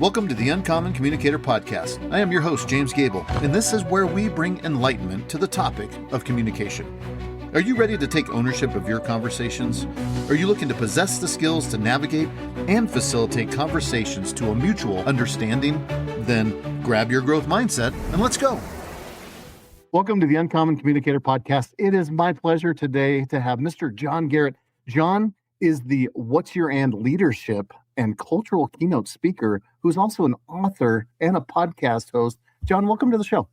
Welcome to the Uncommon Communicator Podcast. I am your host, James Gable, and this is where we bring enlightenment to the topic of communication. Are you ready to take ownership of your conversations? Are you looking to possess the skills to navigate and facilitate conversations to a mutual understanding? Then grab your growth mindset and let's go. Welcome to the Uncommon Communicator Podcast. It is my pleasure today to have Mr. John Garrett. John is the What's Your And Leadership and cultural keynote speaker, who's also an author and a podcast host. John, welcome to the show.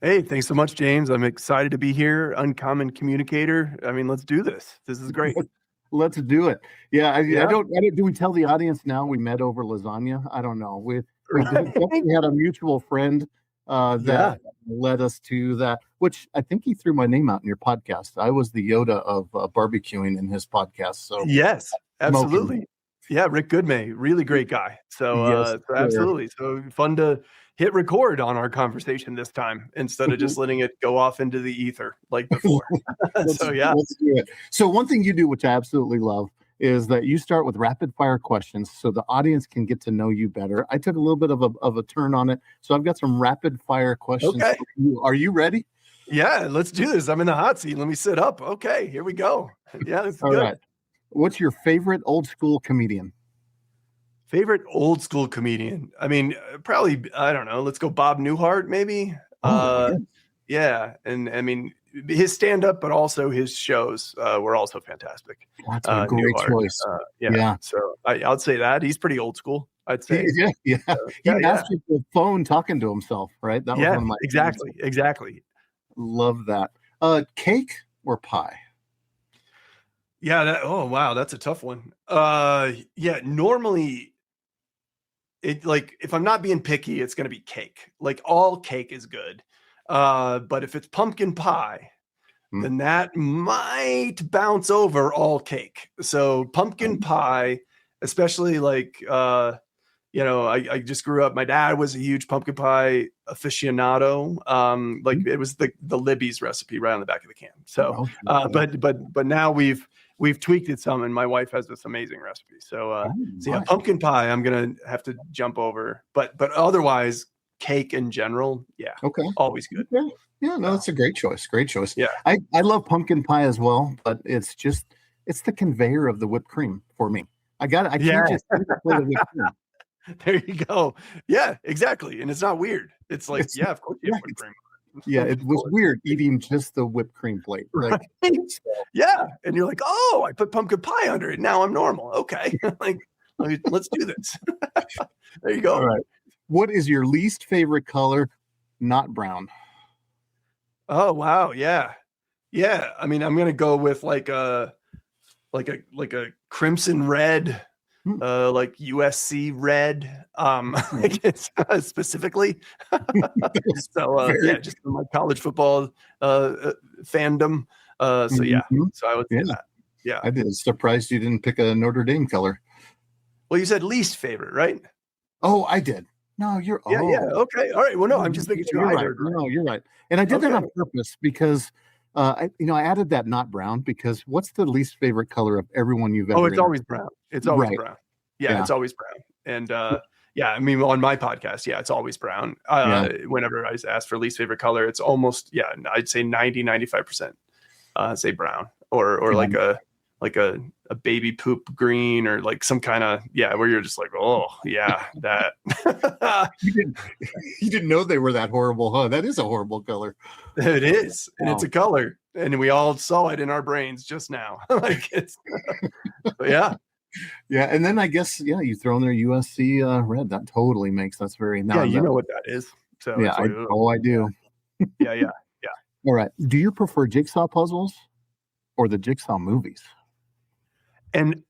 Hey, thanks so much, James. I'm excited to be here. Uncommon Communicator. I mean, let's do this. This is great. Let's do it. Yeah, I don't. Do we tell the audience now we met over lasagna? I don't know. We definitely had a mutual friend that led us to that, which I think he threw my name out in your podcast. I was the Yoda of barbecuing in his podcast. So yes, absolutely. Yeah, Rick Goodmay, really great guy. So, absolutely. So fun to hit record on our conversation this time instead of just letting it go off into the ether like before. Let's do it. So one thing you do, which I absolutely love, is that you start with rapid fire questions so the audience can get to know you better. I took a little bit of a turn on it. So I've got some rapid fire questions. Okay. For you. Are you ready? Yeah, let's do this. I'm in the hot seat. Let me sit up. Okay, here we go. Yeah, this is good. Right. What's your favorite old school comedian? Favorite old school comedian? I mean, probably, I don't know. Let's go Bob Newhart, maybe. Yeah. And I mean, his stand-up, but also his shows were also fantastic. That's a great choice. Yeah. So I'd say that. He's pretty old school, I'd say. Yeah. He mastered the phone talking to himself, right? That was one of my Exactly. Love that. Cake or pie? Yeah. Oh, wow. That's a tough one. Normally, if I'm not being picky, it's going to be cake. Like all cake is good. But if it's pumpkin pie, then that might bounce over all cake. So pumpkin pie, especially I just grew up. My dad was a huge pumpkin pie aficionado. It was the Libby's recipe right on the back of the can. So, but now we've tweaked it some, and my wife has this amazing recipe. So pumpkin pie, I'm gonna have to jump over. But otherwise, cake in general, always good. Okay. Yeah, no, that's a great choice. Great choice. Yeah, I love pumpkin pie as well, but it's the conveyor of the whipped cream for me. I can't just eat it for the whipped cream. There you go. Yeah, exactly. And it's not weird. It's like, of course you have whipped cream. Yeah, it was weird eating just the whipped cream plate. Like, yeah. And you're like, oh, I put pumpkin pie under it. Now I'm normal. Okay. Let's do this. There you go. All right. What is your least favorite color? Not brown. Oh, wow. Yeah. Yeah. I mean, I'm going to go with like a crimson red, like USC red, specifically. So just my college football fandom. So I would say that. Yeah, I did. Surprised you didn't pick a Notre Dame color. Well, you said least favorite, right? Oh, I did. No, you're. Yeah. Okay. All right. Well, no, I'm just making sure I heard. No, you're right. And I did that on purpose because. I added that not brown because what's the least favorite color of everyone you've ever? Oh, it's always brown. It's always brown. Yeah, it's always brown. And I mean, on my podcast, it's always brown. Whenever I ask for least favorite color, it's almost, I'd say 95% say brown or like a baby poop green or like some kind of, where you're just like, oh yeah, that. You didn't know they were that horrible, huh? That is a horrible color. It is. And it's a color. And we all saw it in our brains just now. Yeah. Yeah. And then I guess, you throw in their USC red. That totally makes that's very. Know what that is. So I do. Yeah. All right. Do you prefer jigsaw puzzles or the jigsaw movies? And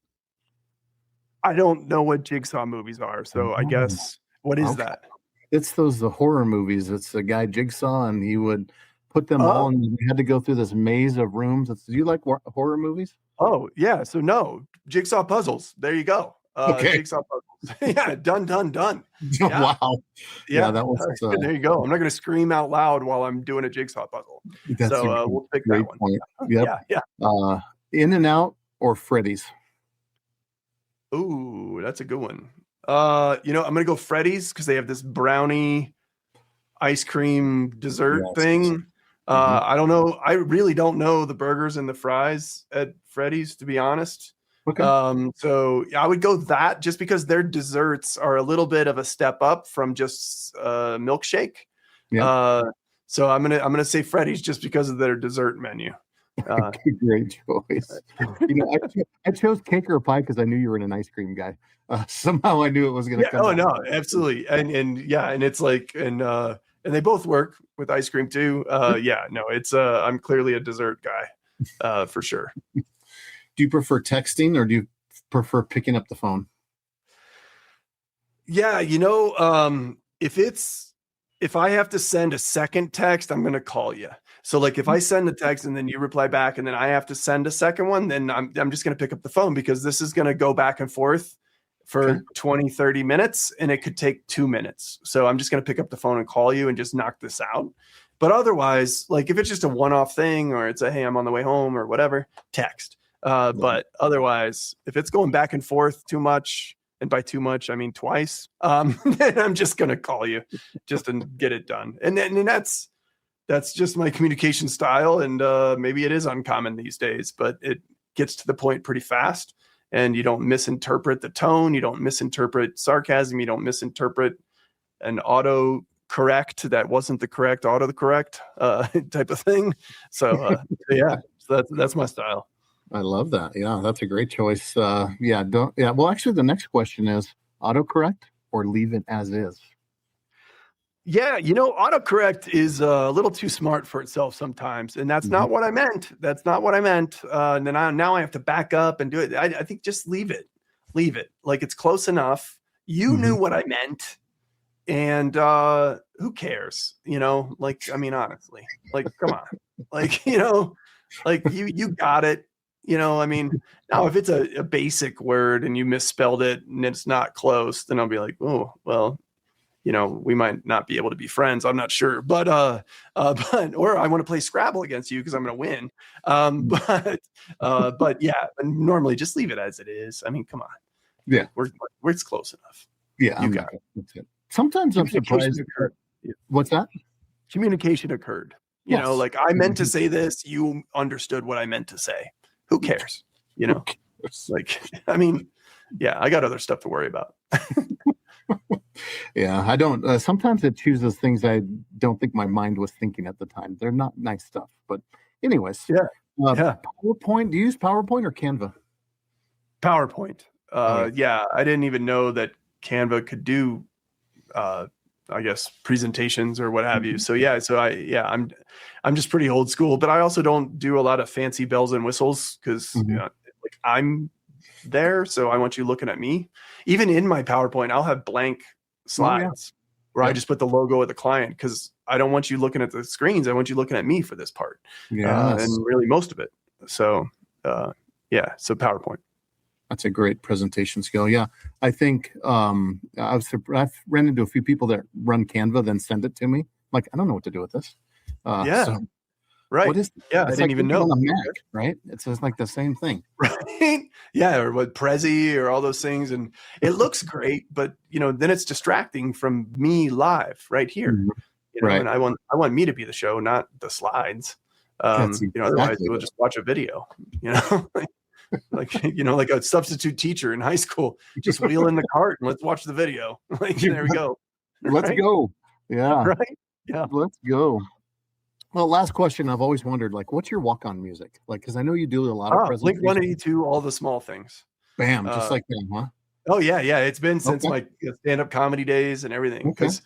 I don't know what jigsaw movies are. So I guess, what is that? It's the horror movies. It's a guy Jigsaw, and he would put them all, and you had to go through this maze of rooms. Do you like horror movies? Oh, yeah. So no, jigsaw puzzles. There you go. Okay. Jigsaw puzzles. Yeah, done. Yeah. Wow. Yeah, that was. There you go. I'm not going to scream out loud while I'm doing a jigsaw puzzle. So we'll pick that one. Point. Yep. Yeah. In-N-Out or Freddy's? Ooh, that's a good one. I'm gonna go Freddy's because they have this brownie ice cream dessert Yes. thing. I don't know. I really don't know the burgers and the fries at Freddy's, to be honest. Okay. So I would go that just because their desserts are a little bit of a step up from just milkshake. Yeah. So I'm gonna say Freddy's just because of their dessert menu. Great choice. I chose cake or pie because I knew you were an ice cream guy. Somehow I knew it was going to come. Oh no, absolutely. And it's like, and they both work with ice cream too. It's I'm clearly a dessert guy, for sure. Do you prefer texting or do you prefer picking up the phone? Yeah, if I have to send a second text, I'm going to call you. So like if I send a text and then you reply back and then I have to send a second one, then I'm just going to pick up the phone because this is going to go back and forth for 20, 30 minutes and it could take 2 minutes. So I'm just going to pick up the phone and call you and just knock this out. But otherwise, like if it's just a one-off thing or it's a, hey, I'm on the way home or whatever, text. But otherwise, if it's going back and forth too much, and by too much, I mean twice, then I'm just going to call you just to get it done. And that's just my communication style. And maybe it is uncommon these days, but it gets to the point pretty fast. And you don't misinterpret the tone. You don't misinterpret sarcasm. You don't misinterpret an auto correct that wasn't the correct autocorrect type of thing. So that's my style. I love that. Yeah, that's a great choice. Well, actually, the next question is autocorrect or leave it as is. Yeah, autocorrect is a little too smart for itself sometimes, and that's not what I meant. That's not what I meant. And then now I have to back up and do it. I think just leave it. Like it's close enough. You knew what I meant, and who cares? Like I mean, honestly, like come on, like like you got it. I mean, now if it's a basic word and you misspelled it and it's not close, then I'll be like, oh well. We might not be able to be friends. I'm not sure, but or I want to play Scrabble against you because I'm going to win. But yeah, normally just leave it as it is. I mean, come on. Yeah, we're it's close enough. Yeah, you got it. That's it. Sometimes I'm surprised. What's that? Communication occurred. Like I meant to say this. You understood what I meant to say. Who cares? Like, I mean, yeah, I got other stuff to worry about. Yeah, I don't. Sometimes it chooses things I don't think my mind was thinking at the time. They're not nice stuff. But anyways, PowerPoint. Do you use PowerPoint or Canva? PowerPoint. Yeah, I didn't even know that Canva could do, I guess, presentations or what have you. So I'm just pretty old school. But I also don't do a lot of fancy bells and whistles because like I'm there, so I want you looking at me. Even in my PowerPoint, I'll have blank slides where I just put the logo of the client because I don't want you looking at the screens. I want you looking at me for this part. And really most of it. So so PowerPoint. That's a great presentation skill. Yeah, I think I've ran into a few people that run Canva, then send it to me. Like, I don't know what to do with this. Right. What is? Yeah, I didn't even know. On a Mac, right? It's just like the same thing. Right. Yeah, or what Prezi or all those things, and it looks great, but then it's distracting from me live right here. Right. And I want me to be the show, not the slides. Otherwise we'll just watch a video. like a substitute teacher in high school, just wheel in the cart and let's watch the video. Like there we go. Let's go. Yeah. Right. Yeah. Let's go. Well, last question. I've always wondered, like, what's your walk-on music? Like, because I know you do a lot of presentations. Blink-182, All the Small Things. Bam, just like that, huh? Oh yeah. It's been since my stand-up comedy days and everything. Because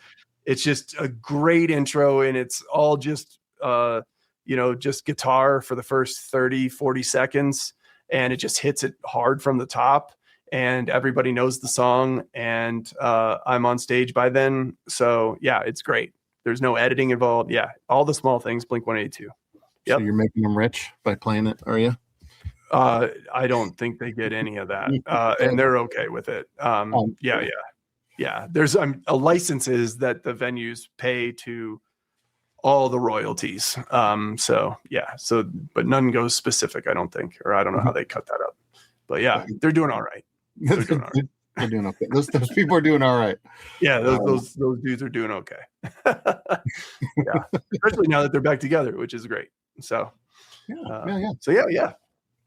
it's just a great intro, and it's all just just guitar for the first 30, 40 seconds, and it just hits it hard from the top, and everybody knows the song, and I'm on stage by then. So yeah, it's great. There's no editing involved. Yeah, All the Small Things, Blink-182. Yep. So you're making them rich by playing it, are you? I don't think they get any of that, and they're okay with it. Yeah. There's licenses that the venues pay to all the royalties. But none goes specific, I don't think, or I don't know how they cut that up. But yeah, they're doing all right. They're doing okay. Those people are doing all right. Yeah, those dudes are doing okay. Yeah, especially now that they're back together, which is great. So, yeah. So yeah.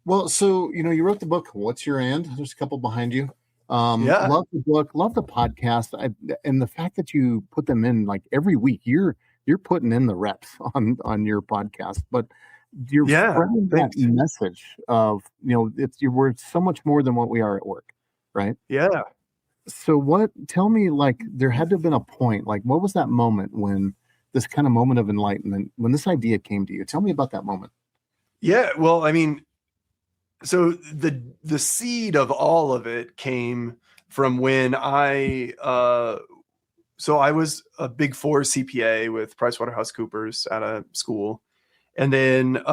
Well, so you wrote the book. What's Your And? There's a couple behind you. Yeah. Love the book. Love the podcast. And the fact that you put them in like every week. You're putting in the reps on your podcast, but you're spreading that message of we're so much more than what we are at work, right? Yeah. So tell me, like, there had to have been a point, like, what was that moment when this kind of moment of enlightenment, when this idea came to you? Tell me about that moment. Yeah. Well, I mean, so the seed of all of it came from when I was a Big Four CPA with PricewaterhouseCoopers out of school. And then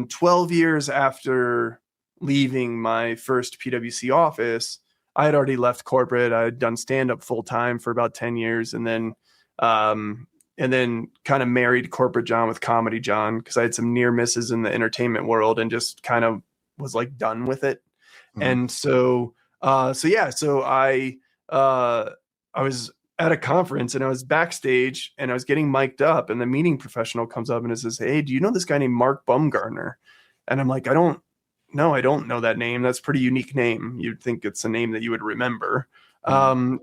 12 years after leaving my first PwC office, I had already left corporate. I had done stand-up full-time for about 10 years and then kind of married corporate John with comedy John because I had some near misses in the entertainment world and just kind of was like done with it. Mm-hmm. And so I was at a conference and I was backstage and I was getting mic'd up and the meeting professional comes up and says, "Hey, do you know this guy named Mark Bumgarner?" And I'm like, I don't know that name. That's a pretty unique name. You'd think it's a name that you would remember. And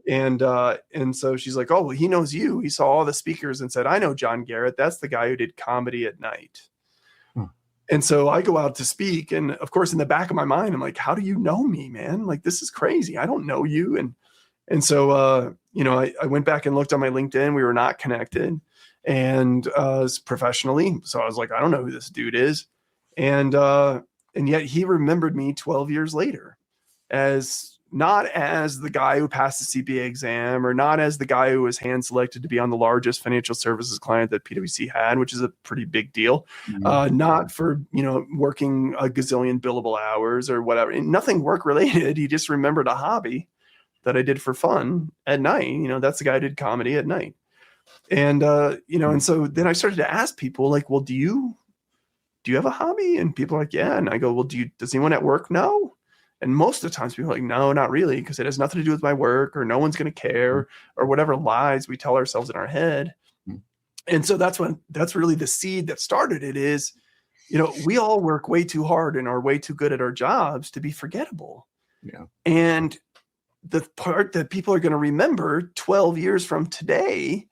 so she's like, "Oh, well, he knows you. He saw all the speakers and said, I know John Garrett. That's the guy who did Comedy at Night." And so I go out to speak. And of course, in the back of my mind, I'm like, how do you know me, man? Like, this is crazy. I don't know you. And so, I went back and looked on my LinkedIn. We were not connected and professionally. So I was like, I don't know who this dude is. And yet he remembered me 12 years later as not as the guy who passed the CPA exam or not as the guy who was hand selected to be on the largest financial services client that PwC had, which is a pretty big deal. Mm-hmm. Not for, working a gazillion billable hours or whatever, nothing work related. He just remembered a hobby that I did for fun at night. That's the guy who did Comedy at Night. And, and so then I started to ask people like, well, do you have a hobby? And people are like, yeah. And I go, well, does anyone at work know? And most of the times people are like, no, not really, because it has nothing to do with my work or no one's going to care or whatever lies we tell ourselves in our head. And so that's really the seed that started it is, we all work way too hard and are way too good at our jobs to be forgettable. Yeah. And the part that people are going to remember 12 years from today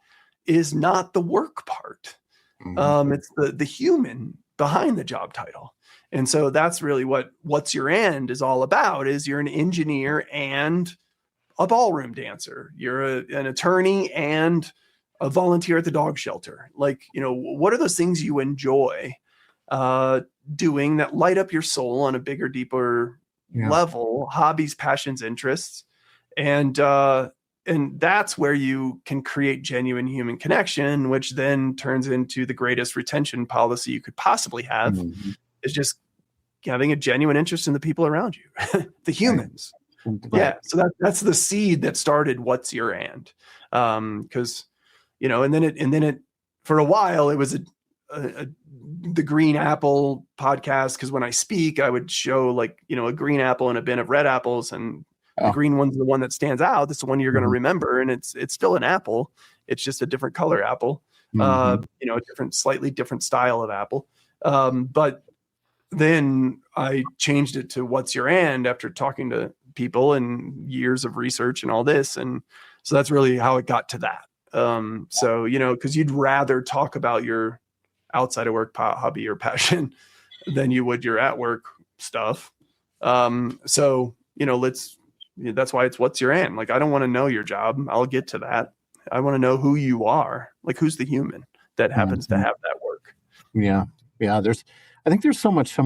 is not the work part. Mm-hmm. It's the human behind the job title. And so that's really what's your end is all about is you're an engineer and a ballroom dancer. You're an attorney and a volunteer at the dog shelter. Like, what are those things you enjoy doing that light up your soul on a bigger, deeper level, hobbies, passions, interests. And that's where you can create genuine human connection, which then turns into the greatest retention policy you could possibly have is just having a genuine interest in the people around you, the humans. Right. Yeah. So that's the seed that started What's Your And? Cause and then it for a while, it was the Green Apple podcast. Cause when I speak, I would show like, a green apple and a bin of red apples and the green one's the one that stands out. That's the one you're going to remember. And it's still an apple. It's just a different color apple, a slightly different style of apple. But then I changed it to What's Your And after talking to people and years of research and all this. And so that's really how it got to that. So, cause you'd rather talk about your outside of work hobby or passion than you would your at work stuff. So, that's why it's What's Your And? Like, I don't want to know your job. I'll get to that. I want to know who you are. Like, who's the human that happens to have that work? Yeah. Yeah. I think there's so much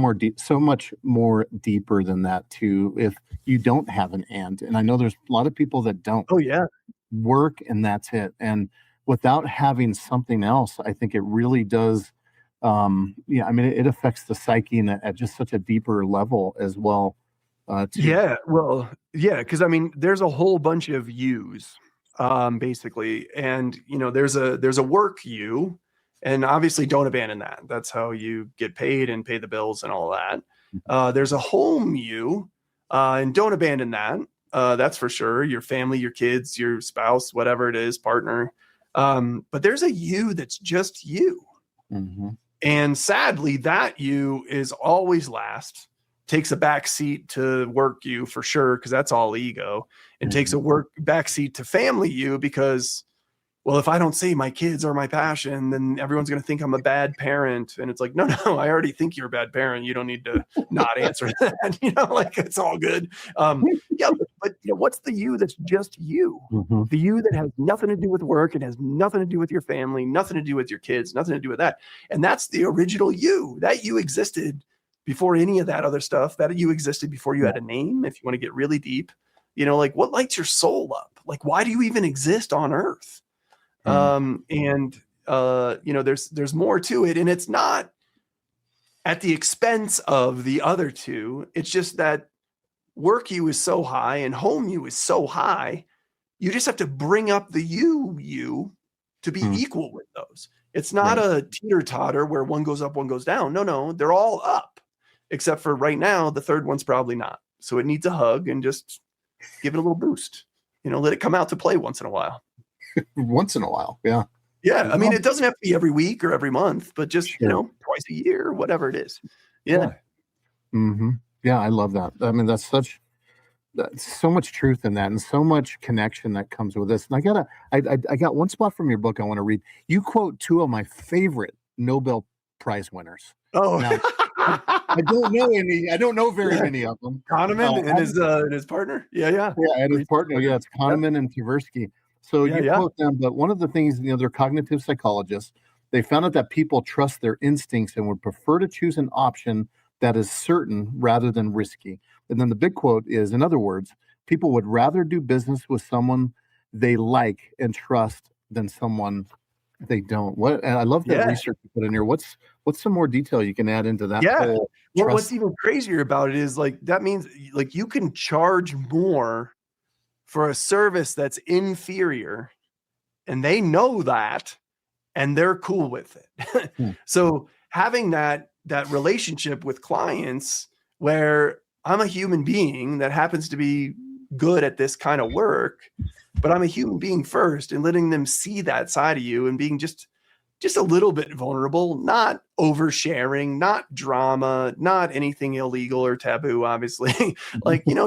more deeper than that too. If you don't have an and I know there's a lot of people that don't. Oh yeah. Work and that's it. And without having something else, I think it really does. It affects the psyche at just such a deeper level as well. Yeah. Well, yeah. Cause there's a whole bunch of yous, basically. And, there's a work you. And obviously don't abandon that. That's how you get paid and pay the bills and all that. There's a home you, and don't abandon that. That's for sure. Your family, your kids, your spouse, whatever it is, partner. But there's a you that's just you. Mm-hmm. And sadly, that you is always last, takes a back seat to work you for sure, because that's all ego, and takes a back seat to family you because, well, if I don't say my kids are my passion, then everyone's going to think I'm a bad parent. And it's like, no, I already think you're a bad parent. You don't need to not answer that. Like it's all good. Yeah, but what's the you that's just you? Mm-hmm. The you that has nothing to do with work, and has nothing to do with your family, nothing to do with your kids, nothing to do with that. And that's the original you. That you existed before any of that other stuff. That you existed before you had a name. If you want to get really deep, like what lights your soul up? Like, why do you even exist on earth? There's more to it, and it's not at the expense of the other two. It's just that work you is so high and home you is so high. You just have to bring up the you to be equal with those. It's not a teeter-totter where one goes up, one goes down. No, they're all up, except for right now, the third one's probably not. So it needs a hug and just give it a little boost. Let it come out to play once in a while. Once in a while. Yeah. Yeah. I mean, it doesn't have to be every week or every month, but just, twice a year, whatever it is. Yeah. Mm-hmm. Yeah. I love that. I mean, that's so much truth in that and so much connection that comes with this. And I got one spot from your book I want to read. You quote two of my favorite Nobel Prize winners. Oh, now, I don't know any. I don't know very many of them. Kahneman and his partner. Yeah, and his partner. Yeah, it's Kahneman and Tversky. So you quote them, but one of the things, they're cognitive psychologists. They found out that people trust their instincts and would prefer to choose an option that is certain rather than risky. And then the big quote is, in other words, people would rather do business with someone they like and trust than someone they don't. And I love that research you put in here. What's some more detail you can add into that? Whole trust? What's even crazier about it is that means you can charge more for a service that's inferior, and they know that, and they're cool with it. So having that relationship with clients where I'm a human being that happens to be good at this kind of work, but I'm a human being first, and letting them see that side of you and being just a little bit vulnerable, not oversharing, not drama, not anything illegal or taboo, obviously.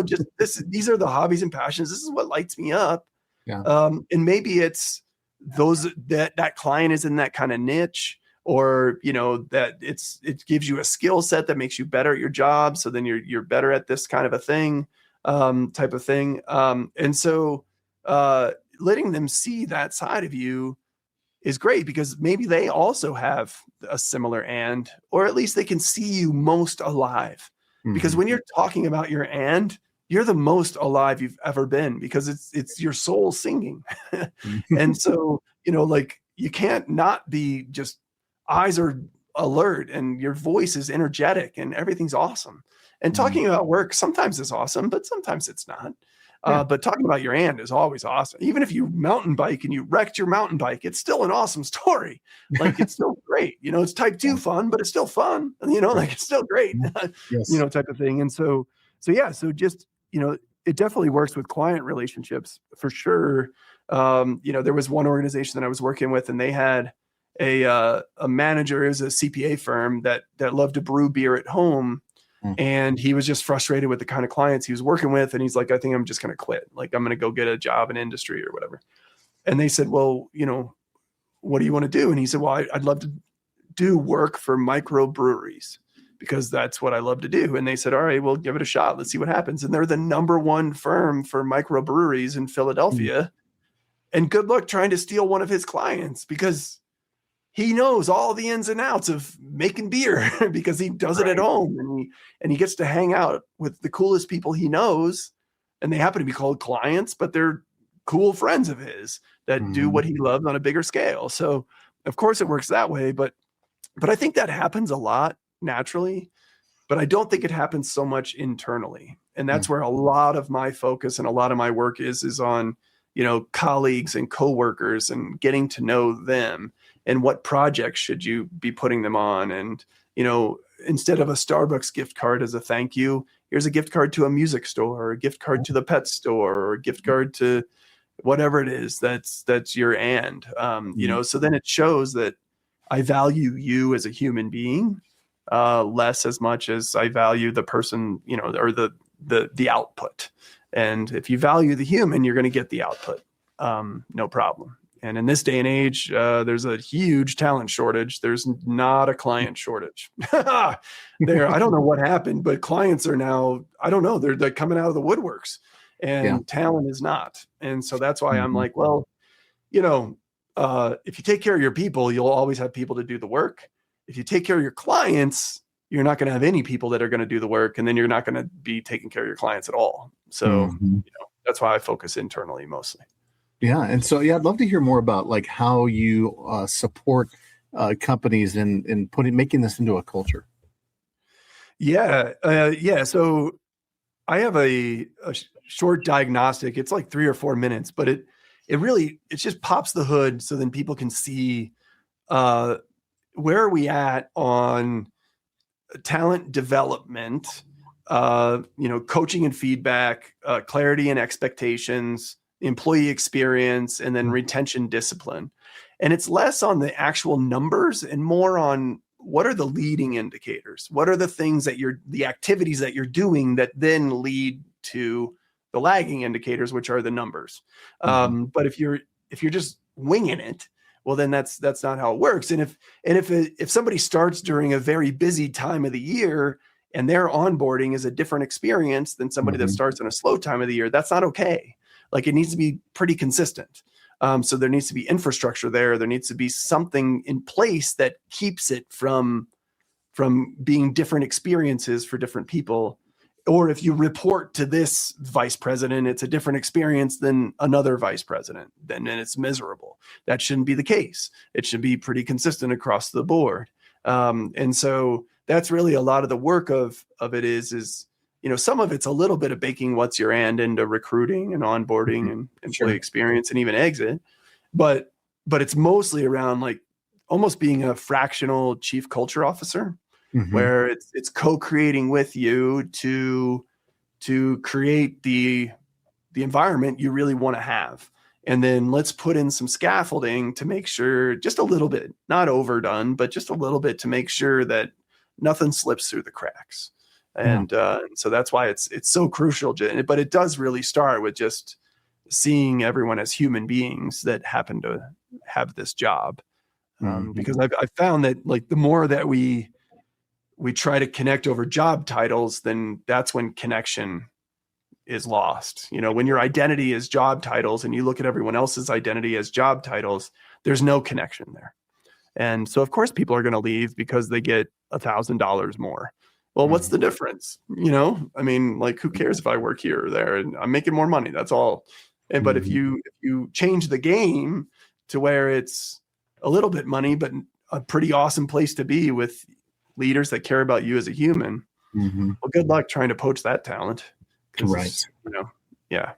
just these are the hobbies and passions. This is what lights me up. Yeah. And maybe it's those that client is in that kind of niche, or that it gives you a skill set that makes you better at your job. So then you're better at this kind of a thing, type of thing. And so letting them see that side of you is great, because maybe they also have a similar or at least they can see you most alive. Because when you're talking about your you're the most alive you've ever been, because it's your soul singing. And so, you can't not be just, eyes are alert and your voice is energetic and everything's awesome. And talking about work, sometimes it's awesome, but sometimes it's not. But talking about your is always awesome. Even if you mountain bike and you wrecked your mountain bike, it's still an awesome story. It's still great. It's type 2 fun, but it's still fun. It's still great. Yes. Type of thing. And so just, it definitely works with client relationships for sure. There was one organization that I was working with, and they had a manager. It was a CPA firm that loved to brew beer at home. And he was just frustrated with the kind of clients he was working with. And he's like, I think I'm just going to quit. I'm going to go get a job in industry or whatever. And they said, well, what do you want to do? And he said, well, I'd love to do work for microbreweries, because that's what I love to do. And they said, all right, well, give it a shot. Let's see what happens. And they're the number one firm for microbreweries in Philadelphia. And good luck trying to steal one of his clients, because he knows all the ins and outs of making beer because he does it at home, and he gets to hang out with the coolest people he knows, and they happen to be called clients, but they're cool friends of his that do what he loves on a bigger scale. So of course it works that way, but I think that happens a lot naturally, but I don't think it happens so much internally. And that's where a lot of my focus and a lot of my work is on, colleagues and coworkers, and getting to know them, and what projects should you be putting them on. And, instead of a Starbucks gift card as a thank you, here's a gift card to a music store, or a gift card to the pet store, or a gift card to whatever it is that's your so then it shows that I value you as a human being, less as much as I value the person, or the output. And if you value the human, you're going to get the output. No problem. And in this day and age, there's a huge talent shortage. There's not a client shortage. I don't know what happened, but clients are now, I don't know, they're coming out of the woodworks, and talent is not. And so that's why I'm like, well, if you take care of your people, you'll always have people to do the work. If you take care of your clients, you're not going to have any people that are going to do the work, and then you're not going to be taking care of your clients at all. So, that's why I focus internally mostly. Yeah. And so, I'd love to hear more about like how you support companies in making this into a culture. Yeah. So I have a short diagnostic. It's like 3 or 4 minutes, but it just pops the hood so then people can see where are we at on talent development, coaching and feedback, clarity and expectations, employee experience, and then retention discipline. And it's less on the actual numbers and more on what are the leading indicators? What are the things the activities that you're doing that then lead to the lagging indicators, which are the numbers. But if you're just winging it, well, then that's not how it works. And if somebody starts during a very busy time of the year and their onboarding is a different experience than somebody that starts in a slow time of the year, that's not okay. Like, it needs to be pretty consistent. So there needs to be infrastructure there. There needs to be something in place that keeps it from being different experiences for different people. Or if you report to this vice president, it's a different experience than another vice president, then it's miserable. That shouldn't be the case. It should be pretty consistent across the board. And so that's really a lot of the work of it is, some of it's a little bit of baking what's your and into recruiting and onboarding and employee experience and even exit. But it's mostly around like almost being a fractional chief culture officer, where it's co-creating with you to create the environment you really want to have. And then let's put in some scaffolding to make sure, just a little bit, not overdone, but just a little bit, to make sure that nothing slips through the cracks. And so that's why it's so crucial. But it does really start with just seeing everyone as human beings that happen to have this job. Because I've found that, like, the more that we try to connect over job titles, then that's when connection is lost. When your identity is job titles and you look at everyone else's identity as job titles, there's no connection there. And so, of course, people are going to leave because they get $1,000 more. Well, what's the difference? I mean, like, who cares if I work here or there and I'm making more money? That's all. But if you change the game to where it's a little bit money, but a pretty awesome place to be with leaders that care about you as a human, well, good luck trying to poach that talent. Right. Yeah.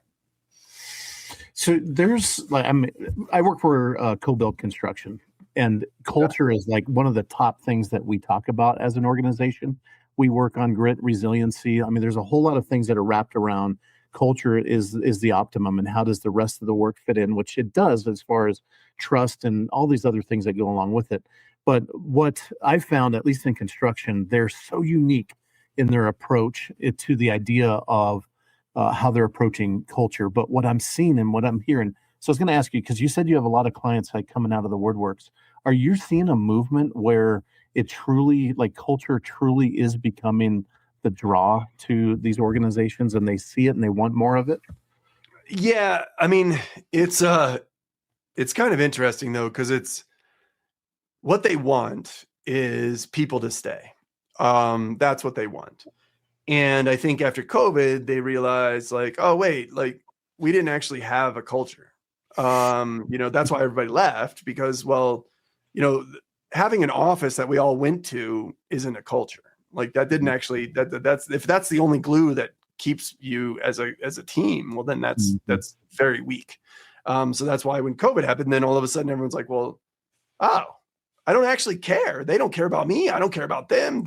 So there's I work for co-built construction, and culture is like one of the top things that we talk about as an organization. We work on grit, resiliency. I mean, there's a whole lot of things that are wrapped around culture is the optimum, and how does the rest of the work fit in, which it does as far as trust and all these other things that go along with it. But what I found, at least in construction, they're so unique in their approach to the idea of how they're approaching culture. But what I'm seeing and what I'm hearing, so I was going to ask you, because you said you have a lot of clients like coming out of the woodworks. Are you seeing a movement where it truly, like, culture truly is becoming the draw to these organizations, and they see it and they want more of it? Yeah, I mean, it's kind of interesting though, because it's what they want is people to stay. That's what they want. And I think after COVID, they realized, like, oh wait, like, we didn't actually have a culture. That's why everybody left, because, well, having an office that we all went to isn't a culture. Like, that didn't actually, that's if that's the only glue that keeps you as a team, well, then that's very weak. So that's why when COVID happened, then all of a sudden everyone's like, well, oh, I don't actually care. They don't care about me. I don't care about them.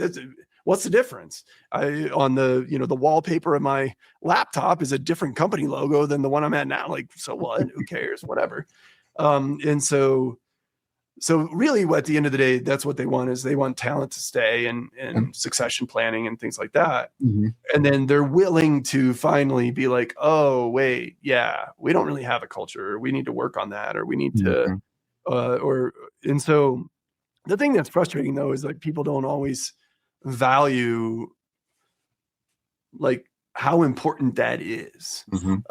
What's the difference? On the, the wallpaper of my laptop is a different company logo than the one I'm at now. Like, so what? Who cares? Whatever. And so really at the end of the day, that's what they want, is they want talent to stay and succession planning and things like that. Mm-hmm. And then they're willing to finally be like, oh, wait, yeah, we don't really have a culture. We need to work on that, or we need to, and so the thing that's frustrating though, is like people don't always value like how important that is. When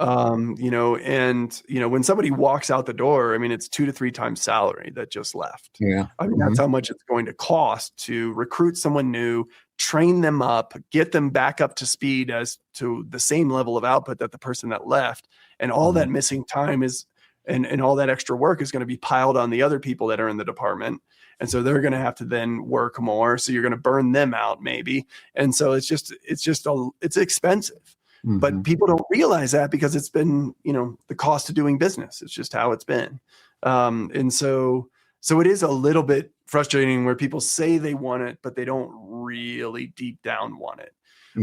somebody walks out the door, I mean, it's 2 to 3 times salary that just left. Yeah. I mean, that's how much it's going to cost to recruit someone new, train them up, get them back up to speed as to the same level of output that the person that left. And all that missing time is, and all that extra work is going to be piled on the other people that are in the department. And so they're going to have to then work more. So you're going to burn them out maybe. And so it's expensive, but people don't realize that because it's been, the cost of doing business. It's just how it's been. And so it is a little bit frustrating where people say they want it, but they don't really deep down want it.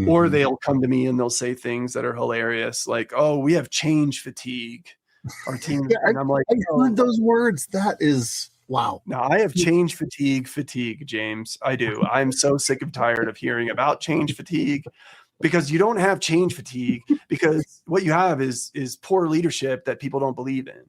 Or they'll come to me and they'll say things that are hilarious. Like, oh, we have change fatigue. Our team. And I'm like, I heard those words. That is, wow. Now I have change fatigue, James. I do. I'm so sick and tired of hearing about change fatigue, because you don't have change fatigue, because what you have is poor leadership that people don't believe in.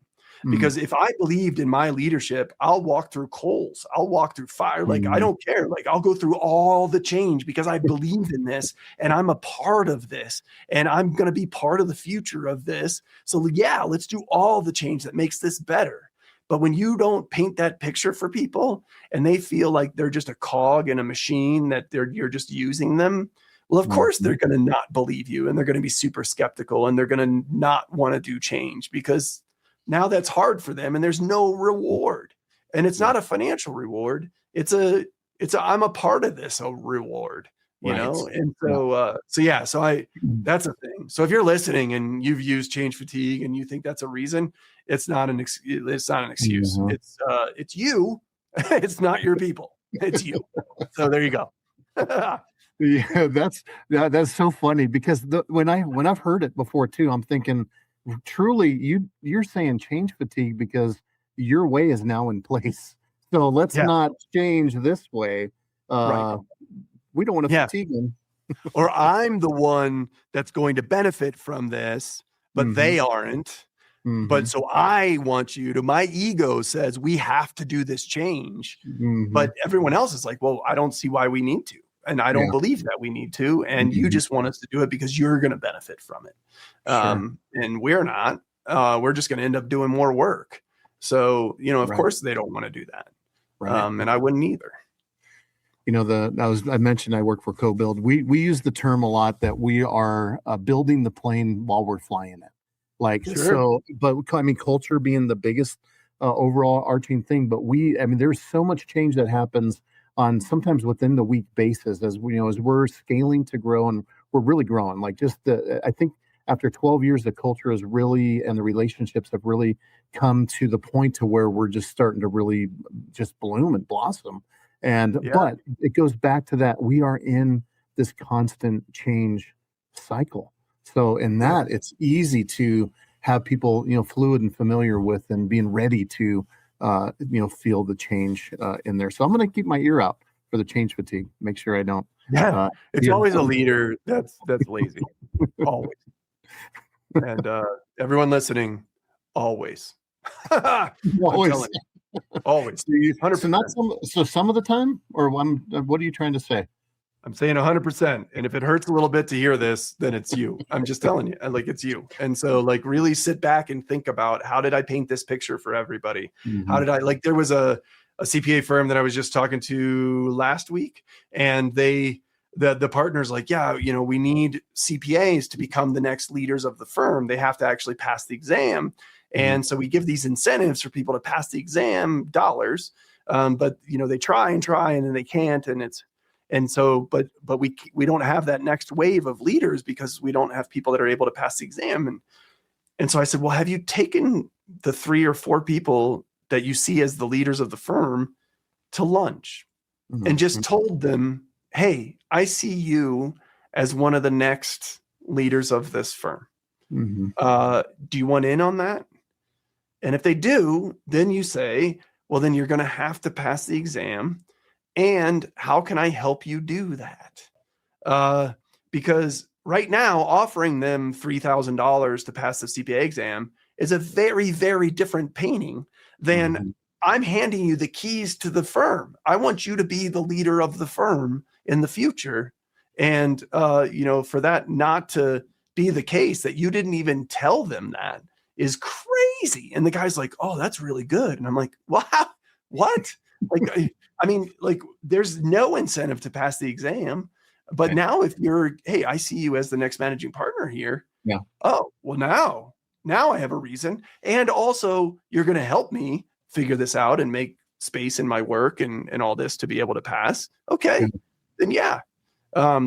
Because if I believed in my leadership, I'll walk through coals, I'll walk through fire. Like, I don't care. Like, I'll go through all the change because I believe in this and I'm a part of this and I'm going to be part of the future of this. So yeah, let's do all the change that makes this better. But when you don't paint that picture for people and they feel like they're just a cog in a machine, that you're just using them, well, of course they're going to not believe you, and they're going to be super skeptical, and they're going to not want to do change, because now that's hard for them and there's no reward. And it's not a financial reward. It's a I'm a part of this reward, you know? And so, that's a thing. So if you're listening and you've used change fatigue and you think that's a reason, it's not an excuse. It's you. It's not your people. It's you. So there you go. Yeah, that's so funny, because when I've heard it before too, I'm thinking, truly, you're saying change fatigue because your way is now in place. So let's not change this way. We don't want to fatigue them. Or I'm the one that's going to benefit from this, but they aren't. But so I want you to, my ego says we have to do this change, but everyone else is like, well, I don't see why we need to. And I don't believe that we need to. And you just want us to do it because you're going to benefit from it. And we're not. We're just going to end up doing more work. So, of course they don't want to do that. And I wouldn't either. I mentioned I work for Co-Build. We use the term a lot that we are building the plane while we're flying it. But I mean, culture being the biggest overall arching thing. But there's so much change that happens on sometimes within the week basis as we're scaling to grow, and we're really growing. I think after 12 years, the culture is really, and the relationships have really come to the point to where we're just starting to really just bloom and blossom. But it goes back to that we are in this constant change cycle. So in that, it's easy to have people, fluid and familiar with, and being ready to, feel the change in there. So I'm going to keep my ear out for the change fatigue. Make sure I don't. It's always a leader that's lazy. Always. And everyone listening, always. Always. Always. 100%. So some of the time, or what are you trying to say? I'm saying 100%. And if it hurts a little bit to hear this, then it's you. I'm just telling you, it's you. And so really sit back and think about, how did I paint this picture for everybody? How did I, there was a CPA firm that I was just talking to last week, and the partner's like, we need CPAs to become the next leaders of the firm. They have to actually pass the exam. And so we give these incentives for people to pass the exam, dollars. But they try and then they can't. But we don't have that next wave of leaders because we don't have people that are able to pass the exam. And so I said, well, have you taken the 3 or 4 people that you see as the leaders of the firm to lunch and just told them hey, I see you as one of the next leaders of this firm. Do you want in on that? And if they do, then you say, well, then you're going to have to pass the exam. And how can I help you do that? Because right now, offering them $3,000 to pass the CPA exam is a very, very different painting than I'm handing you the keys to the firm. I want you to be the leader of the firm in the future. And, for that not to be the case, that you didn't even tell them that, is crazy. And the guy's like, oh, that's really good. And I'm like, wow, what? There's no incentive to pass the exam. But now if you're, hey, I see you as the next managing partner here. Yeah. Oh, well, now I have a reason. And also you're going to help me figure this out and make space in my work and all this to be able to pass. Okay. Then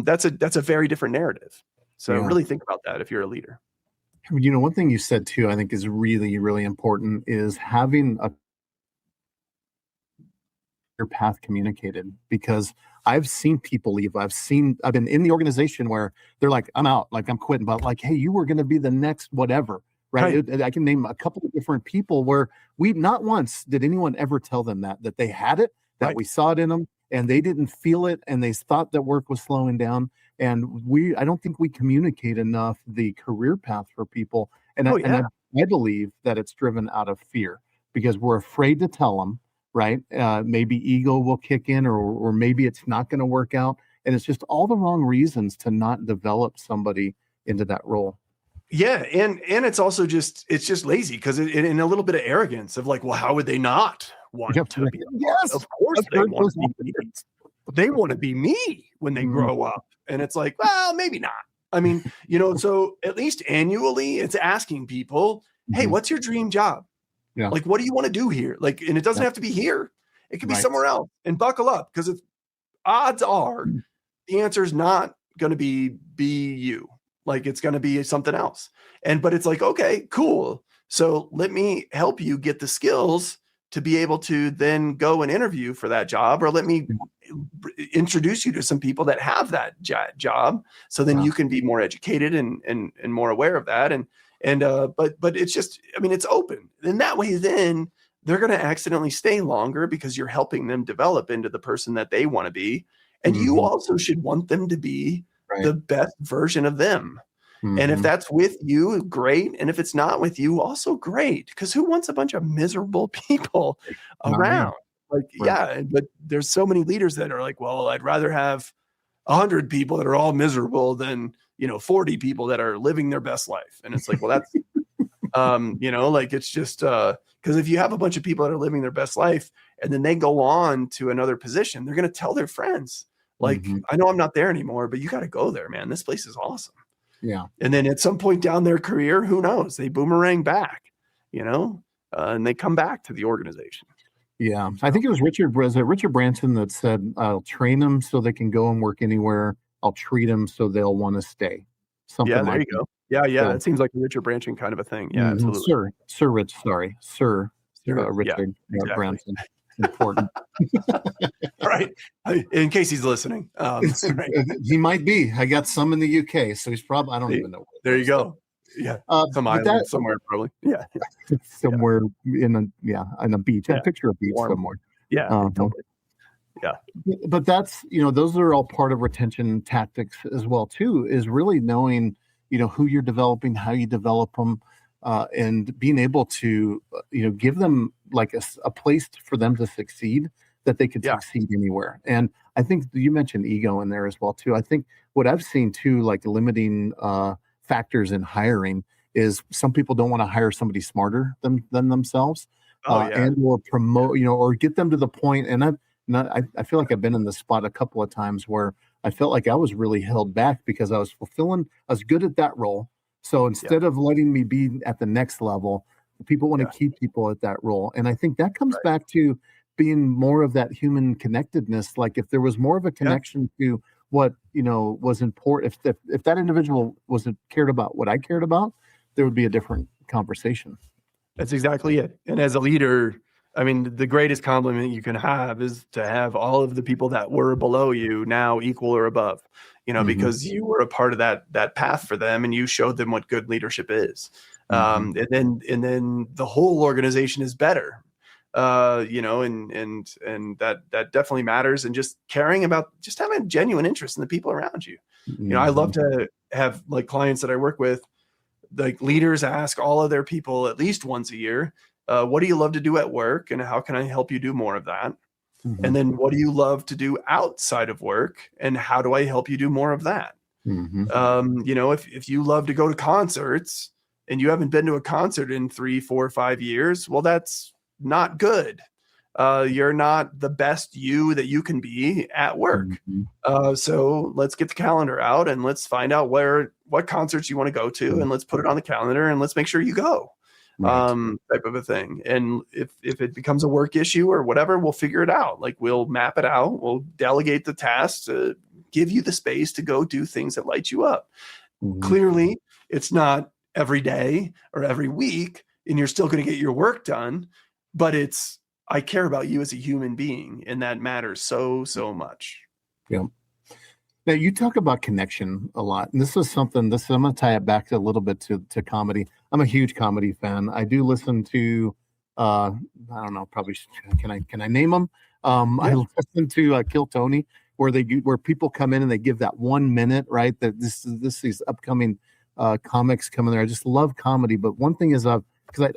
that's a very different narrative. So really think about that if you're a leader. One thing you said too, I think is really, really important, is having your path communicated, because I've seen people leave. I've been in the organization where they're like, I'm out, like I'm quitting, but like, hey, you were going to be the next whatever, right? I can name a couple of different people where not once did anyone ever tell them that they had it, that we saw it in them, and they didn't feel it, and they thought that work was slowing down. And I don't think we communicate enough the career path for people. And I believe that it's driven out of fear, because we're afraid to tell them, right? Maybe ego will kick in, or maybe it's not going to work out. And it's just all the wrong reasons to not develop somebody into that role. Yeah. And it's also just lazy, because in a little bit of arrogance of like, well, how would they not want to be? Yes, of course they want to be me. They want to be me when they grow up. And it's like, well, maybe not. I mean, so at least annually it's asking people, hey, what's your dream job? Yeah. Like, what do you want to do here? Like, and it doesn't have to be here. It could be somewhere else. And buckle up, because odds are the answer is not going to be you. Like, it's going to be something else. But it's like, okay, cool. So let me help you get the skills to be able to then go and interview for that job, or let me introduce you to some people that have that job. So then you can be more educated and more aware of that. But it's just, it's open. And that way, then they're going to accidentally stay longer, because you're helping them develop into the person that they want to be. And you also should want them to be the best version of them. And if that's with you, great. And if it's not with you, also great. Because who wants a bunch of miserable people around? But there's so many leaders that are like, well, I'd rather have 100 people that are all miserable than 40 people that are living their best life. And it's like, well, that's it's just because if you have a bunch of people that are living their best life and then they go on to another position, they're going to tell their friends, like, I know I'm not there anymore, but you got to go there, man. This place is awesome. Yeah. And then at some point down their career, who knows, they boomerang back, and they come back to the organization. Yeah. I think it was Richard Branson that said, I'll train them so they can go and work anywhere. I'll treat them so they'll want to stay. Something there you go. Yeah. That seems like a Richard Branson kind of a thing. Yeah, absolutely. Sir Richard Branson. Important. Right. In case he's listening. He might be. I got some in the UK, so he's probably, I don't even know. There you go. Yeah. Some island somewhere, probably. Yeah. Somewhere in a beach. I picture a beach somewhere. Yeah. Totally. Yeah. But that's, those are all part of retention tactics as well, too, is really knowing, who you're developing, how you develop them, and being able to, give them like a place for them to succeed, that they could succeed anywhere. And I think you mentioned ego in there as well, too. I think what I've seen, too, like limiting factors in hiring is some people don't want to hire somebody smarter than themselves, and or promote, or get them to the point. And I feel like I've been in this spot a couple of times where I felt like I was really held back because I was good at that role. So instead of letting me be at the next level, people want to keep people at that role. And I think that comes back to being more of that human connectedness. Like if there was more of a connection to what, was important, if that individual wasn't cared about what I cared about, there would be a different conversation. That's exactly it. And as a leader, I mean, the greatest compliment you can have is to have all of the people that were below you now equal or above, because you were a part of that path for them and you showed them what good leadership is. And then the whole organization is better, and that definitely matters. And just caring about, just having a genuine interest in the people around you. I love to have like clients that I work with, like leaders ask all of their people at least once a year, what do you love to do at work and how can I help you do more of that? And then what do you love to do outside of work and how do I help you do more of that? If you love to go to concerts and you haven't been to a concert in 3, 4, 5 years, well, that's not good. You're not the best you that you can be at work. So let's get the calendar out and let's find out what concerts you want to go to and let's put it on the calendar and let's make sure you go. Type of a thing. And if it becomes a work issue or whatever, we'll figure it out. Like we'll map it out. We'll delegate the tasks to give you the space to go do things that light you up. Clearly, it's not every day or every week, and you're still going to get your work done. But I care about you as a human being, and that matters so much. Yeah. Now you talk about connection a lot, and this is something. I'm going to tie it back a little bit to comedy. I'm a huge comedy fan. I do listen to, I don't know, probably can I name them? I listen to Kill Tony, where people come in and they give that 1 minute, right? That these upcoming comics coming there. I just love comedy, but one thing is because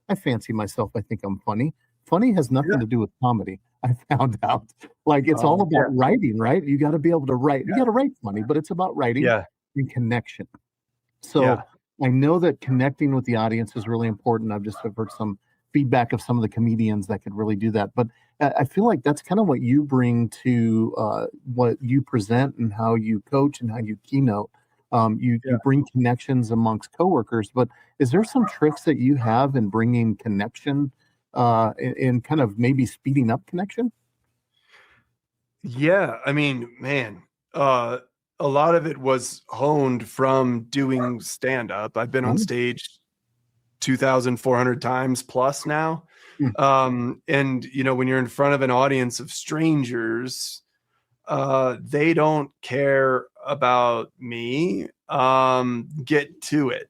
I fancy myself. I think I'm funny. Funny has nothing to do with comedy. I found out, like it's all about writing, right? You got to be able to write. You got to write funny, but it's about writing and connection. So I know that connecting with the audience is really important. I've heard some feedback of some of the comedians that could really do that. But I feel like that's kind of what you bring to what you present and how you coach and how you keynote. You bring connections amongst coworkers. But is there some tricks that you have in bringing connection? In kind of maybe speeding up connection? Yeah, I mean, man, a lot of it was honed from doing stand-up. I've been on stage 2,400 times plus now. And, when you're in front of an audience of strangers, they don't care about me. Get to it.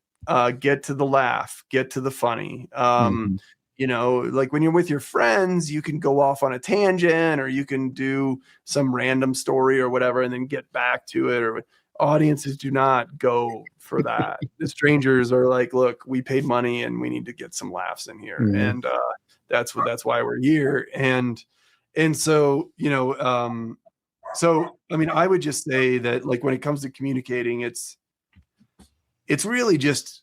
Get to the laugh. Get to the funny. Like when you're with your friends, you can go off on a tangent or you can do some random story or whatever and then get back to it. Or audiences do not go for that. The strangers are like, look, we paid money and we need to get some laughs in here. And that's why we're here. And so, I mean, I would just say that like when it comes to communicating, it's really just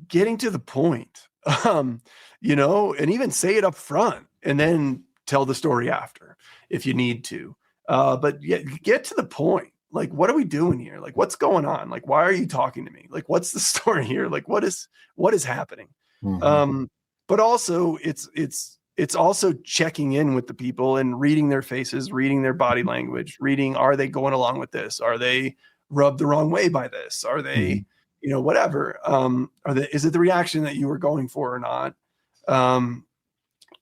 getting to the point. And even say it up front and then tell the story after if you need to. But get to the point. Like, what are we doing here? Like, what's going on? Like, why are you talking to me? Like, what's the story here? Like, what is happening? But also it's also checking in with the people and reading their faces, reading their body language, are they going along with this? Are they rubbed the wrong way by this? Are they, whatever. Is it the reaction that you were going for or not? And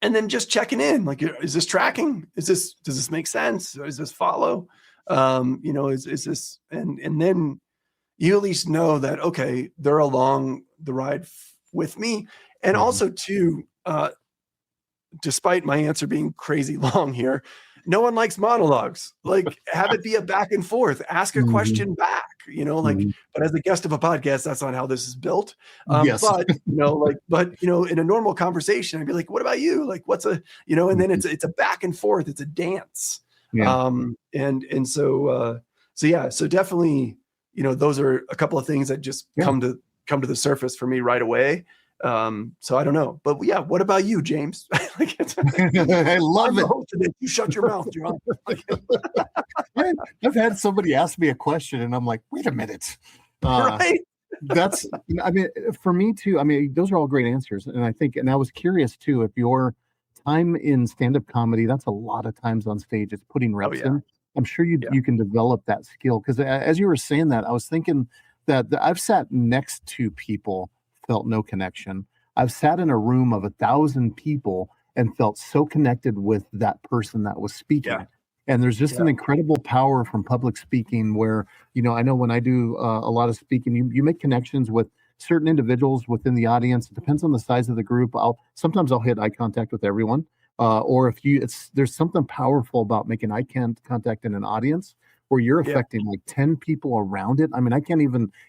then just checking in, like, is this tracking? Does this make sense? Does this follow? Is this, and then you at least know that, okay, they're along the ride with me. And also too, despite my answer being crazy long here, no one likes monologues. Like, have it be a back and forth, ask a question back, but as the guest of a podcast, that's not how this is built. Yes. But, in a normal conversation, I'd be like, what about you? Like, and then it's a back and forth, it's a dance. Yeah. So definitely, those are a couple of things that just come to the surface for me right away. So I don't know, but what about you, James? I love it. You shut your mouth, John. I've had somebody ask me a question and I'm like, wait a minute. Right. For me too, those are all great answers. And I was curious too, if your time in stand-up comedy, that's a lot of times on stage, it's putting reps in. I'm sure you can develop that skill. Cause as you were saying that, I was thinking that I've sat next to people, felt no connection. I've sat in a room of 1,000 people and felt so connected with that person that was speaking. Yeah. And there's just Yeah. an incredible power from public speaking where, I know when I do a lot of speaking, you make connections with certain individuals within the audience. It depends on the size of the group. Sometimes I'll hit eye contact with everyone. Or if there's something powerful about making eye contact in an audience where you're affecting like 10 people around it. I mean,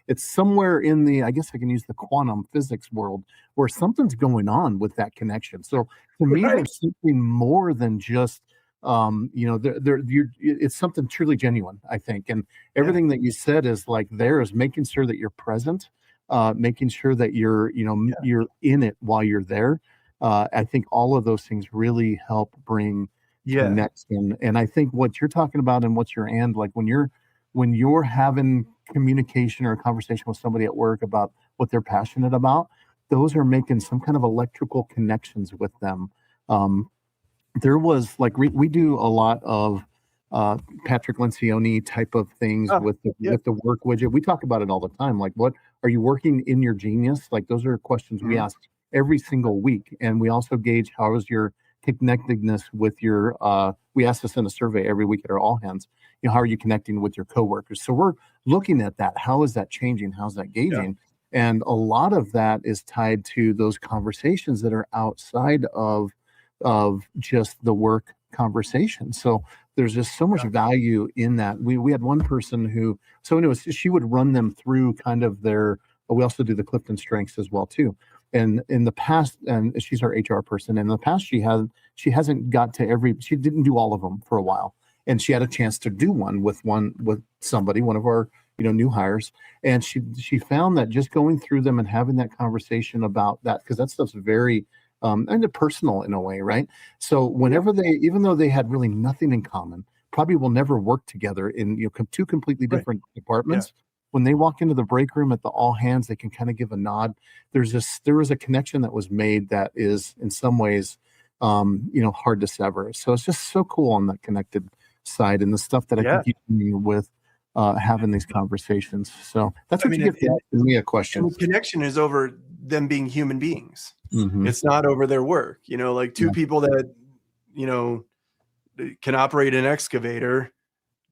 it's somewhere in I guess I can use the quantum physics world where something's going on with that connection. So to me, there's something more than just, it's something truly genuine, I think. And everything that you said is like making sure that you're present, making sure that you're in it while you're there. I think all of those things really help bring connection. And I think what you're talking about and like when you're having communication or a conversation with somebody at work about what they're passionate about, those are making some kind of electrical connections with them. There was like we do a lot of Patrick Lencioni type of things with the work widget. We talk about it all the time. Like, what are you working in your genius? Like, those are questions we ask every single week. And we also gauge how is your connectedness with your, we ask this in a survey every week at our all hands, how are you connecting with your coworkers? So we're looking at that. How is that changing? How's that gauging? Yeah. And a lot of that is tied to those conversations that are outside of just the work conversation. So there's just so much value in that. We had one person she would run them through kind of we also do the Clifton strengths as well too. And in the past, and she's our HR person, in the past she hasn't got to she didn't do all of them for a while. And she had a chance to do one with somebody, one of our, new hires. And she found that just going through them and having that conversation about that, because that stuff's very and personal in a way, right? So whenever even though they had really nothing in common, probably will never work together in two completely different departments. Yeah. When they walk into the break room at the all hands, they can kind of give a nod. There was a connection that was made that is in some ways, hard to sever. So it's just so cool on that connected side and the stuff that I can keep doing with having these conversations. So that's what you get for asking me a question. The connection is over them being human beings. Mm-hmm. It's not over their work. Like two people that, can operate an excavator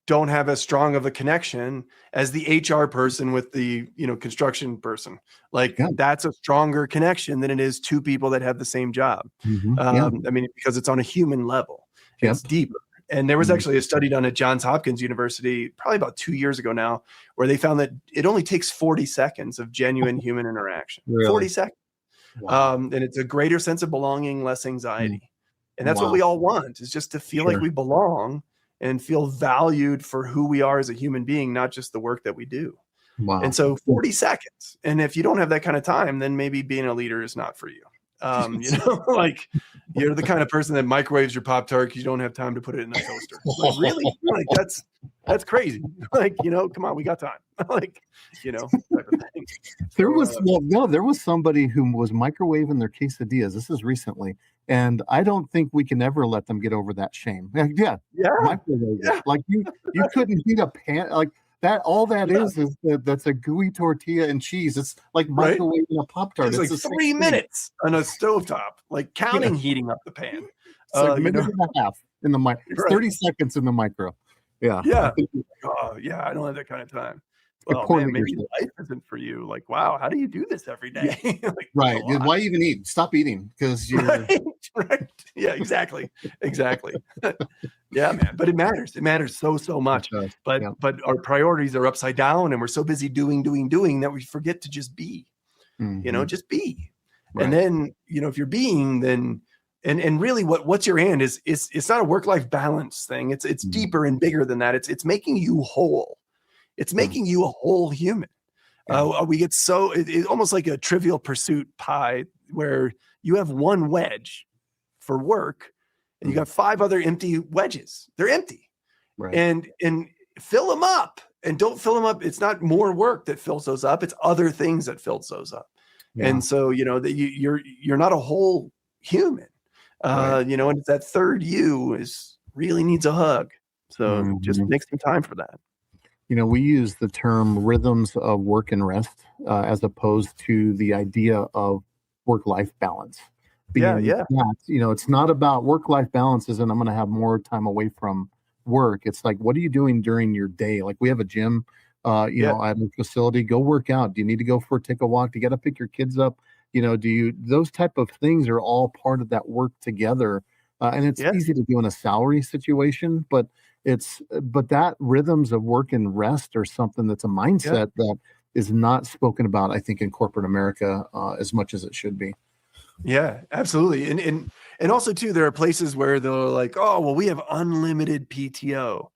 don't have as strong of a connection as the HR person with the, construction person. Like that's a stronger connection than it is two people that have the same job. Mm-hmm. I mean, because it's on a human level, it's deeper. And there was actually a study done at Johns Hopkins University, probably about 2 years ago now, where they found that it only takes 40 seconds of genuine human interaction. Really? 40 seconds. Wow. And it's a greater sense of belonging, less anxiety. And that's what we all want, is just to feel like we belong and feel valued for who we are as a human being, not just the work that we do. Wow. And so 40 seconds. And if you don't have that kind of time, then maybe being a leader is not for you. Like you're the kind of person that microwaves your Pop-Tart because you don't have time to put it in a toaster. Like, really? Like that's crazy. Like, come on, we got time. Like, type of thing. There was somebody who was microwaving their quesadillas. This is recently. And I don't think we can ever let them get over that shame. Microwave it. Like you couldn't heat a pan like that. All that is that's a gooey tortilla and cheese. It's like microwaving a Pop-Tart. It's like 3 minutes on a stovetop, like counting heating up the pan. It's like a minute and a half in the mic. It's 30 seconds in the micro. Yeah. Yeah. Oh, yeah. I don't have that kind of time. Well, man, maybe life isn't for you. Like, wow, how do you do this every day? Like, right. Why even eat? Stop eating because you're right. Yeah, exactly. Yeah, man. But it matters. It matters so much. But our priorities are upside down and we're so busy doing that we forget to just be. Mm-hmm. Just be. Right. And then, if you're being, then and really what's your end is it's not a work-life balance thing. It's deeper and bigger than that. It's making you whole. It's making you a whole human. We get it's almost like a Trivial Pursuit pie where you have one wedge for work and you got 5 other empty wedges. They're empty. Right. And fill them up and don't fill them up. It's not more work that fills those up. It's other things that fills those up. Yeah. And so, that you're not a whole human. And it's that third you really needs a hug. So just make some time for that. We use the term rhythms of work and rest as opposed to the idea of work-life balance. Yeah, Being yeah, that, it's not about work-life balance and I'm going to have more time away from work. It's like, what are you doing during your day? Like we have a gym, yeah, at a facility. Go work out. Do you need to go take a walk? Do you got to pick your kids up? Those type of things are all part of that work together. And it's yeah, easy to do in a salary situation, but that rhythms of work and rest are something that's a yeah. mindset that is not spoken about, I think, in corporate America as much as it should be. Yeah, absolutely. And also too, there are places where they're like, oh, well, we have unlimited PTO.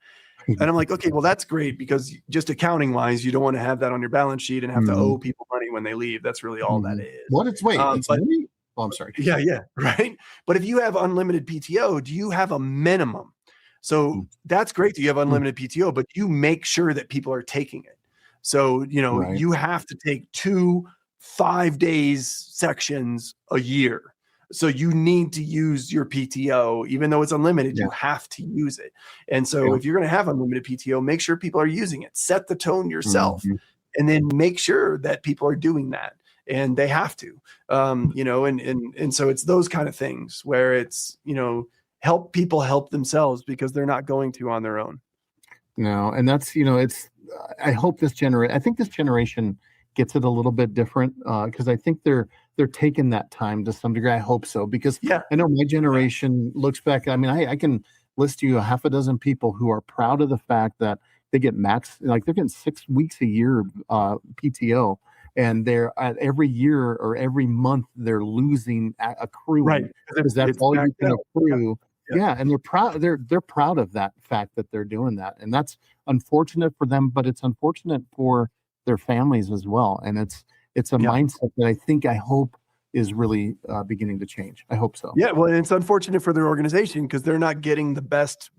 And I'm like, okay, well, that's great because just accounting wise, you don't want to have that on your balance sheet and have to Mhm, owe people money when they leave. That's really all that mhm. is. What? It's But money? Oh, I'm sorry. yeah, yeah, right. But if you have unlimited PTO, do you have a minimum? So Mm, that's great that you have mm, unlimited PTO, but you make sure that people are taking it. So, right. you have to take 2 5 days sections a year. So you need to use your PTO, even though it's unlimited, Yeah. you have to use it. And so Yeah. if you're going to have unlimited PTO, make sure people are using it, set the tone yourself, Mhm. and then make sure that people are doing that. And they have to, and so it's those kind of things where it's, help people help themselves because they're not going to on their own. No, and that's, it's, I think this generation gets it a little bit different because I think they're taking that time to some degree. I hope so, because Yeah. I know my Yeah. generation looks back. I mean, I can list you a half a dozen people who are proud of the fact that they get like they're getting 6 weeks a year PTO. And they're at every year or every month they're losing Right. accruing 'Cause because that's it's all you backed can out. Yep. accrue. Yep. Yeah, and they're proud of that fact that they're doing that, and that's unfortunate for them, but it's unfortunate for their families as well. And it's a Yeah. mindset that I hope is really beginning to change. I hope so. Yeah. Well, and it's unfortunate for their organization because they're not getting the best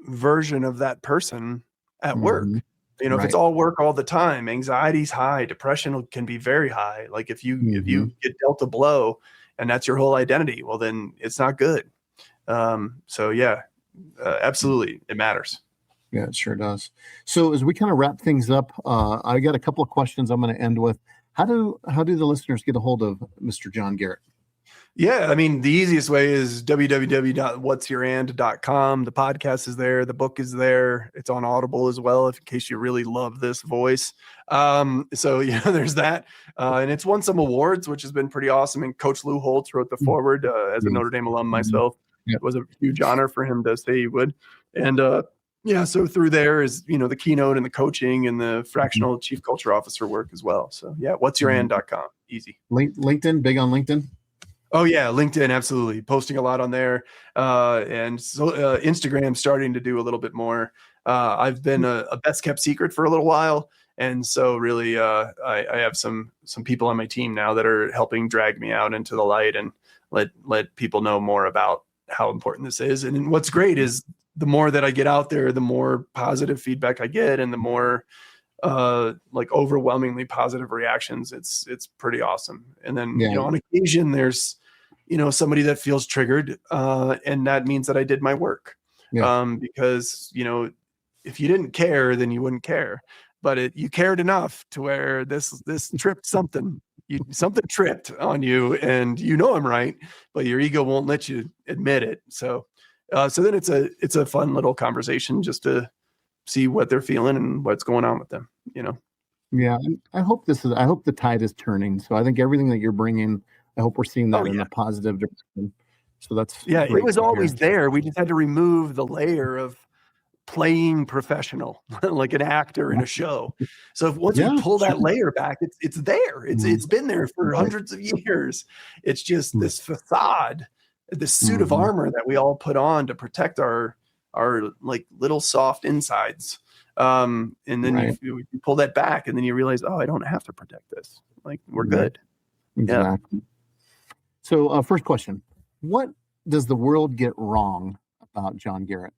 version of that person at Hmm. work. If it's Right. all work all the time, anxiety's high, depression can be very high. Like if you Hmm. get dealt a blow and that's your whole identity, well, then it's not good. So yeah, absolutely, it matters. Yeah, it sure does. So as we kind of wrap things up, I got a couple of questions I'm going to end with. How do the listeners get a hold of Mr. John Garrett? Yeah, I mean, the easiest way is www.whatsyourand.com. The podcast is there. The book is there. It's on Audible as well, if in case you really love this voice. So, there's that. And it's won some awards, which has been pretty awesome. And Coach Lou Holtz wrote the foreword as a Mm, Notre Dame alum mhm. myself. Yep. It was a huge honor for him to say he would. And yeah, so through there is, the keynote and the coaching and the Mhm. fractional chief culture officer work as well. So, yeah, Mhm. whatsyourand.com. Easy. LinkedIn, big on LinkedIn. Oh yeah, LinkedIn, absolutely. Posting a lot on there. And so Instagram starting to do a little bit more. I've been a best kept secret for a little while. And so really I have some people on my team now that are helping drag me out into the light and let people know more about how important this is. And what's great is the more that I get out there, the more positive feedback I get and the more like overwhelmingly positive reactions. It's pretty awesome. And then Yeah, on occasion there's somebody that feels triggered, and that means that I did my work. yeah. Because if you didn't care, then you wouldn't care. But you cared enough to where this tripped something. Something tripped on you, and I'm right, but your ego won't let you admit it. So then it's a fun little conversation just to see what they're feeling and what's going on with them. Yeah, and I hope the tide is turning. So I think everything that you're bringing, I hope we're seeing Oh that in yeah. a positive direction. So that's Yeah, it great was to hear. always there. We just had to remove the layer of playing professional, like an actor in a show. So if once we Yeah, pull sure. that layer back, it's there. It's Mhm. it's been there for Right. hundreds of years. It's just this facade, this suit of Mhm. armor that we all put on to protect our like little soft insides. And then Right. you pull that back, and then you realize, oh, I don't have to protect this. Like we're Right. good. Yeah. Exactly. So, first question: what does the world get wrong about John Garrett?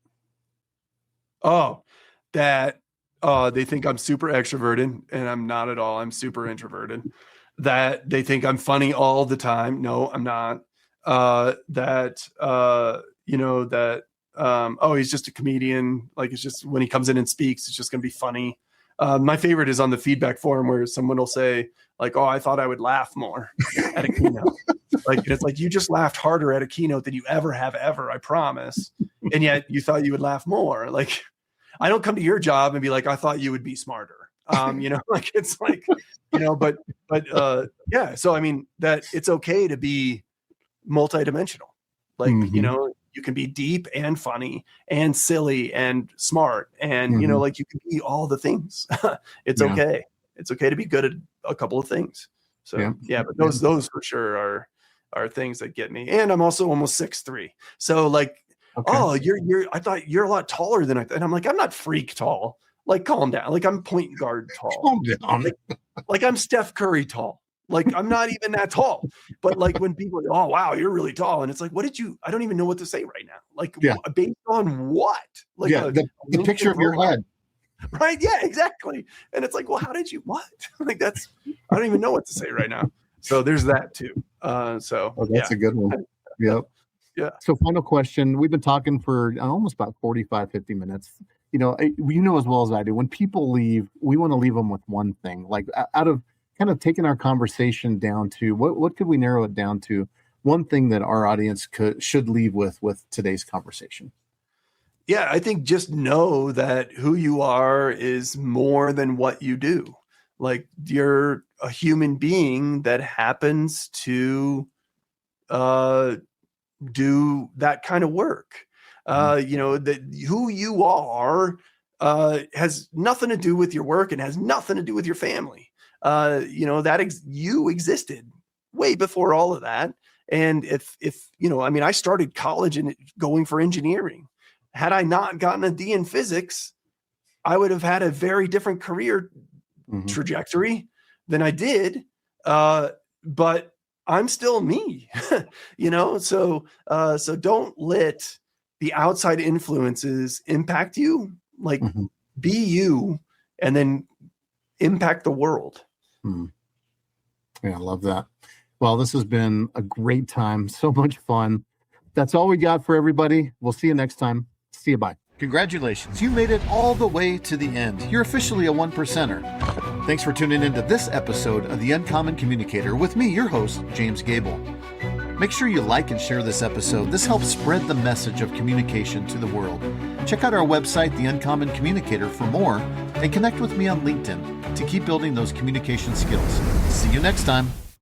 Oh, that they think I'm super extroverted and I'm not at all. I'm super introverted. That they think I'm funny all the time. No, I'm not. That oh, he's just a comedian. Like it's just when he comes in and speaks, it's just gonna be funny. My favorite is on the feedback forum where someone will say like, "Oh, I thought I would laugh more at a keynote." Like, it's like, you just laughed harder at a keynote than you ever have ever, I promise. And yet you thought you would laugh more. Like, I don't come to your job and be like, "I thought you would be smarter." Like, it's like, but yeah. So, I mean, that it's okay to be multidimensional. Like, you can be deep and funny and silly and smart. And, like, you can be all the things. It's okay. It's okay to be good at a couple of things. So but those for sure are things that get me. And I'm also almost 6'3". So like, oh, I thought you're a lot taller than I thought. And I'm like, I'm not freak tall. Like, calm down. Like, I'm point guard tall. Calm down. Like I'm Steph Curry tall. Like, I'm not even that tall. But like, when people are, "Oh, wow, you're really tall." And it's like, I don't even know what to say right now. Like, based on what? Like, the picture of your head. Right. Yeah, exactly. And it's like, well, how did you, what? Like, I don't even know what to say right now. So there's that too. That's a good one. Yep. Yeah. So final question. We've been talking for almost about 45, 50 minutes. As well as I do, when people leave, we want to leave them with one thing, like out of kind of taking our conversation down to what could we narrow it down to? One thing that our audience should leave with today's conversation. Yeah, I think just know that who you are is more than what you do. Like, you're a human being that happens to do that kind of work. That who you are has nothing to do with your work and has nothing to do with your family. You existed way before all of that. And if I started college and going for engineering. Had I not gotten a D in physics, I would have had a very different career trajectory than I did. But I'm still me, so don't let the outside influences impact you. Like, be you, and then impact the world. Yeah, I love that. Well, this has been a great time. So much fun. That's all we got for everybody. We'll see you next time. See you. Bye. Congratulations. You made it all the way to the end. You're officially a 1%er. Thanks for tuning into this episode of The Uncommon Communicator with me, your host, James Gable. Make sure you like and share this episode. This helps spread the message of communication to the world. Check out our website, The Uncommon Communicator, for more, and connect with me on LinkedIn to keep building those communication skills. See you next time.